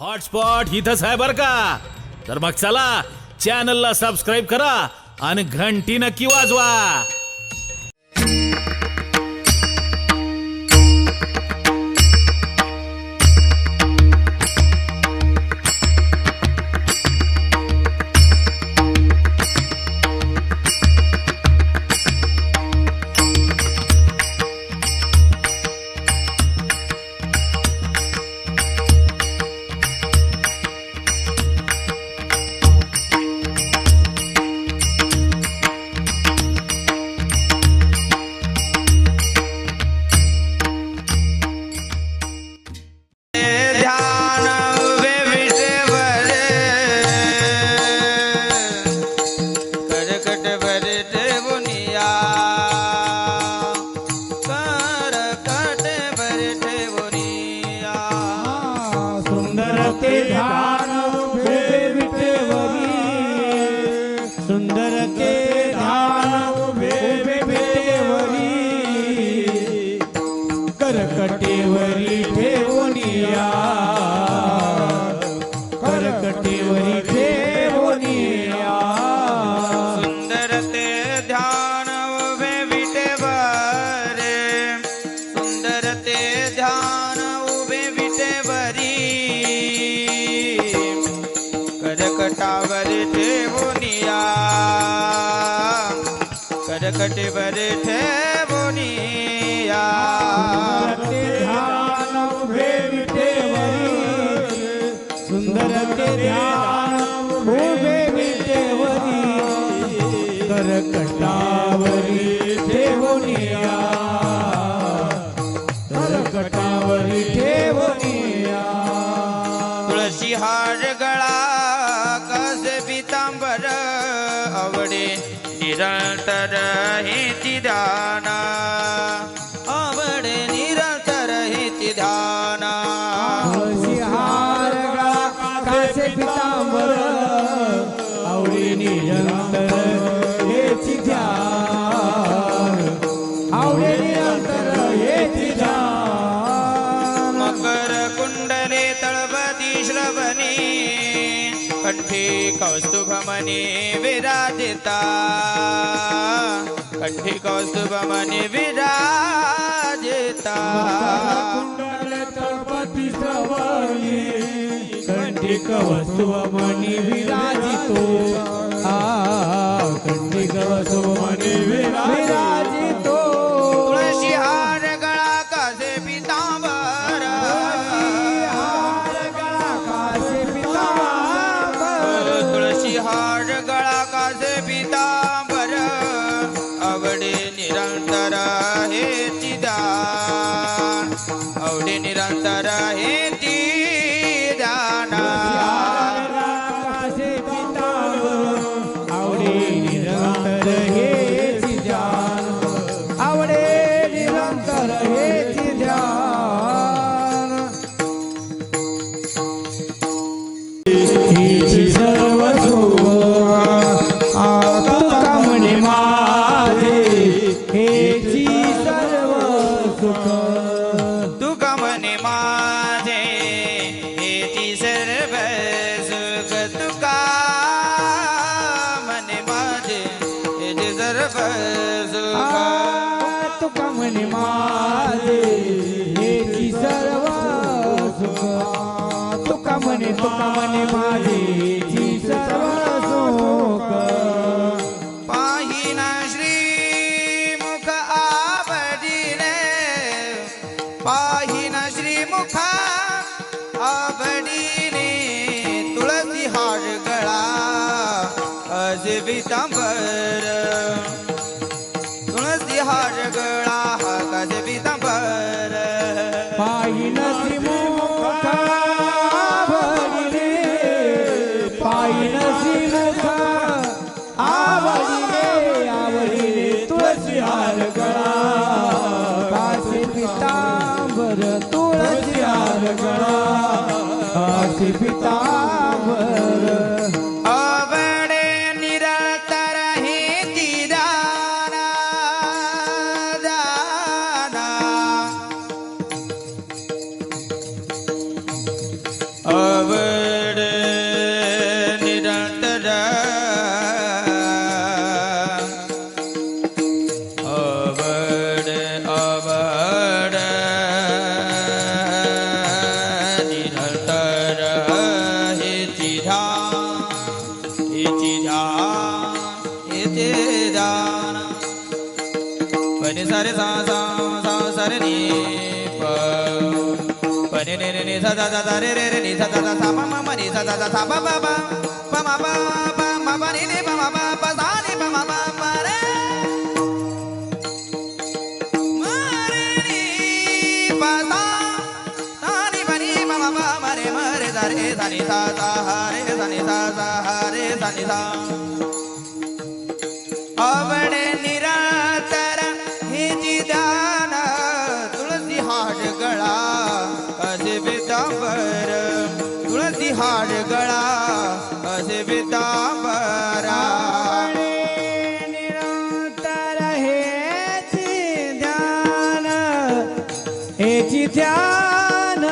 Hotspot इथंच आहे बर का. तर मग चला चॅनलला सबस्क्राईब करा आणि घंटी नक्की वाजवा. सुंदर ते ध्यान उभे विटेवरी करकटेवरी ठेवूनिया करकटेवरी ठेवूनिया सुंदर ते ध्यान उभे विटेवरी सुंदर ते ध्यान उभे विटेवरी करकटावर ठेवूनिया करकटेवर ठेवूनिया ध्यान उभे विटेवरी सुंदर ते ध्यान उभे विटेवरी करकटावरी ठेवूनिया करकटावरी ठेवूनिया तुळशी हार गळा कसे पितांबर आवडे निरंतर हेती ध्याना आवडे निरंतर हेती ध्याना हार गळा कासे पितांबर आवडी निरंतर हेची ध्यान आवडी निरंतर हेची ध्यान मकर कुंडले तळपती श्रवणी कंठी कौस्तुभमणी विराजिता कंठी कौस्तुभमणी विराजिता कुंडल तळपती श्रवणी कंठी कौस्तुभमणी विराजितो कंठी कौस्तुभमणी विराजितो तुळशी हार गळा कासे पितांबर तुळशी हार गळा कासे पितांबर आवडे निरंतर हेती दान आवडे निरंतर हेती दाना आवडे निरंतर हेची ध्यान आवडे निरंतर हेची ध्यान हेची सर्व सुख तुका म्हणे माझे हेची सर्व सुख तुका म्हणे माझे हेती सर्व सुख तुका म्हणे माझे हेती सर्व सुख तुका म्हणे माझे हेची सर्व सुख तुका म्हणे माझे हेची सर्व सुख पाहिना श्रीमुख आवडीने पाहिना श्रीमुख आवडीने तुळसी हार गळा असे पितांबर तुळसी हार गळा कसे पितांबर पाहिन श्रीमुख आवडीने पाहिन श्रीमुख आवडीने आवडीने तुळशी हार गळा काशी पितांबर तुळशी हार गळा काशी पितांबर आवडे निरंतर हेती दाना दाना रे सा सा सा सा रे नी प प नि नि नि नि सा सा सा रे रे रे नि सा सा सा सा म म म नि सा सा सा सा प प प प म प प म प नि नि प म प प सा नि प म प प रे म रे नि प सा सा नि प नि प म प म रे म रे सा रे सा नि सा सा हा रे सा नि सा सा हा रे सा नि सा आवडे निरातर हे जी ध्यान तुळसी हाड गळा असे पितांबर तुळसी हाड गळा असे पितांबरा निरंतर हेची ध्यान हेची ध्यान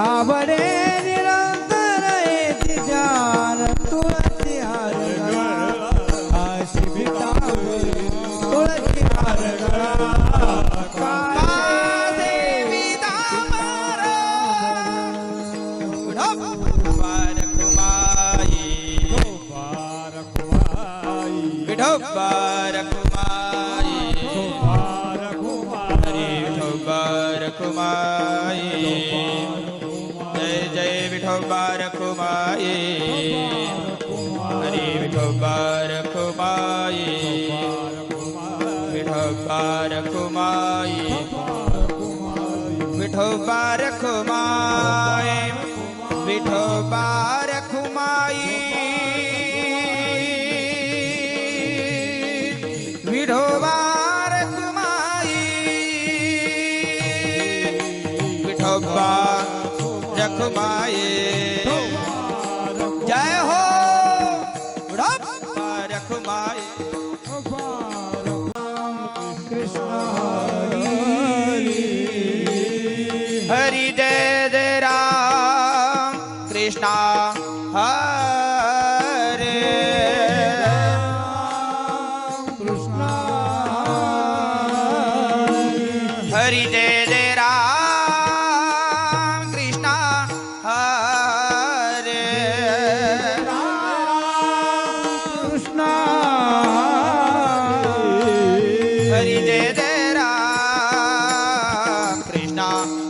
आवडे निरंतर हेची ध्यान तुळसी हार गळा अशी पितांबर तुळसी हार गळा कासे पितांबर विठोबार कुमाई हरे विठोबार कुमाई जय जय विठोबार कुमाई हरे विठोबार कुमाई विठोबार कुमाई विठोबार कुमाई विठोबार कुमाई विठोबार कुमाई विठोबा रखुमाई जय हो विठोबा रखुमाई कृष्ण हरि जय जय राम कृष्णा हरे कृष्ण हरि जय जय राम कृष्णा हरे कृष्ण हरि जय जय राम कृष्णा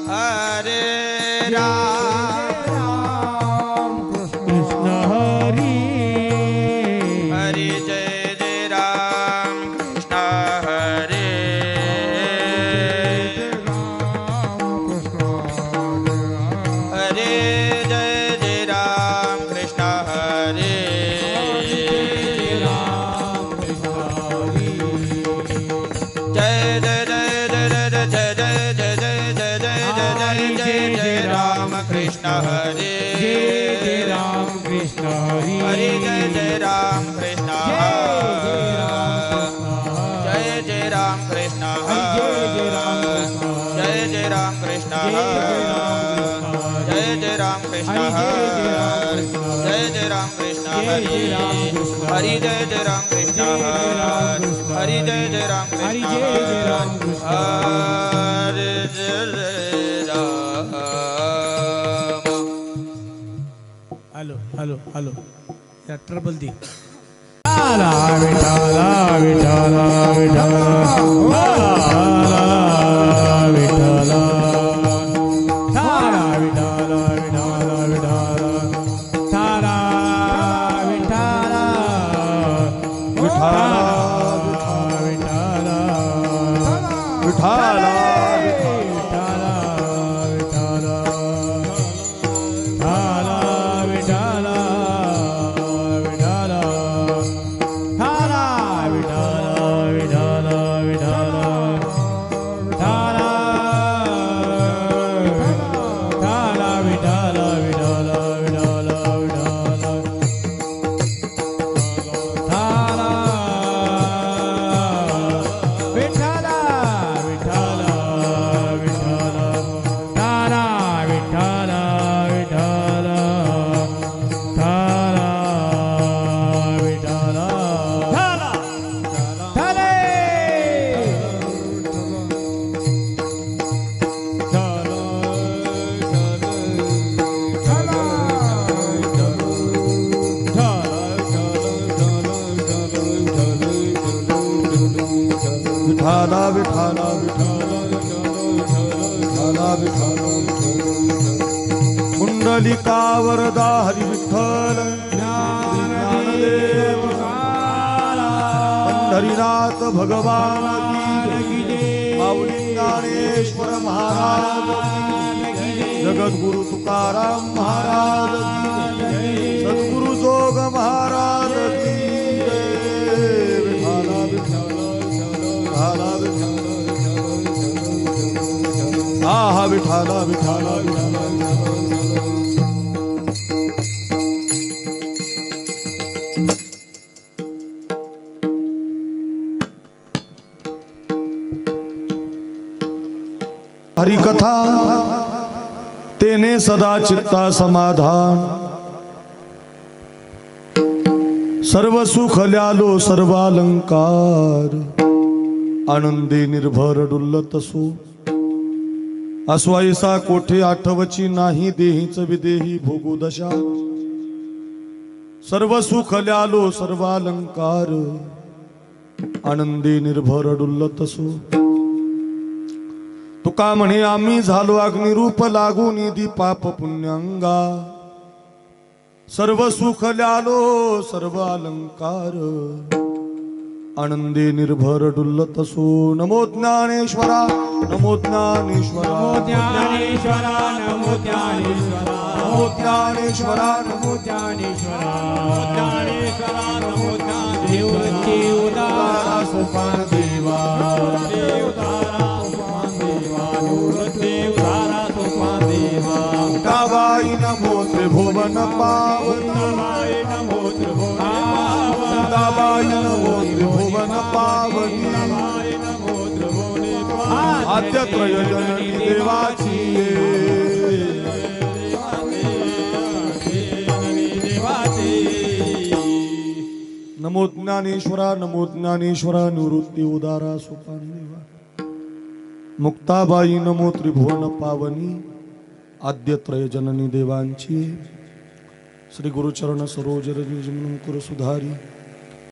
हरे राम कृष्ण हरी हरि जय जय राम कृष्णा हरे हरे जय जय राम कृष्णा हरे जय जय जय जय जय जय जय जय जय जय जय जय जय जय राम कृष्ण हरे जय राम कृष्ण हरी हरे जय जय राम कृष्ण जय जय राम कृष्ण जय जय राम कृष्ण जय जय राम कृष्ण जय जय राम कृष्ण हरि जय जय राम कृष्ण हरि जय जय राम कृष्ण हरे जय जय राम हॅलो हॅलो हॅलो या ट्रबल दी विठाला विठाला विठाला विठाला विठाला तारा विठाला विठाला विठाला तारा विठाला विठाला विठाला विठाला विठाला विठाला विठाला विठाला विठाला कुंडलिकावरदा हरी विठ्ठल ज्ञानदेव पंढरीनाथ भगवान की माऊली ज्ञानेश्वर महाराज की जगद्गुरु तुकाराम महाराज की सद्गुरु जोग महाराज की विठाला विठाला विठाला हा विठाला विठाला विठाला हरिकथा तेने सदा चित्ता समाधान सर्व सुख ल्यालो सर्वालंकार आनंदी निर्भर डुल्लत सो अस्वाईसा कोठे आठवची नाही देहीच विदेही भोगू दशा सर्व सुख ल्यालो सर्वालंकार आनंदी निर्भर डुल्लत सो तुका म्हणे आम्ही झालो अग्निरूप लागून निधी पाप पुण्यांगा सर्व सुख ल्यालो सर्व अलंकार आनंदी निर्भर डुल्लत सो नमो ज्ञानेश्वरा नमो ज्ञानेश्वरा ज्ञानेश्वरा नमो ज्ञानेश्वरा नमो ज्ञानेश्वरा नमो ज्ञानेश्वरा ज्ञानेश्वरा नमो ज्ञानेश्वरा उदारा सोपान देवा उदारा सोपान देवा उदारा सोपान देवा काबाई नमो त्रिभुवन पावनी नमो त्रिभुवन काबाई नमो त्रिभुवन पावनी नमो त्रिभुवन आद्य त्रय जननी देवाची नमो ज्ञानेश्वरा निवृत्ती उदारा सोपान देवा मुक्ताबाई नमो त्रिभुवन पावनी आद्य त्रय जननी देवांची श्री गुरुचरण सरोज रज कुर सुधारी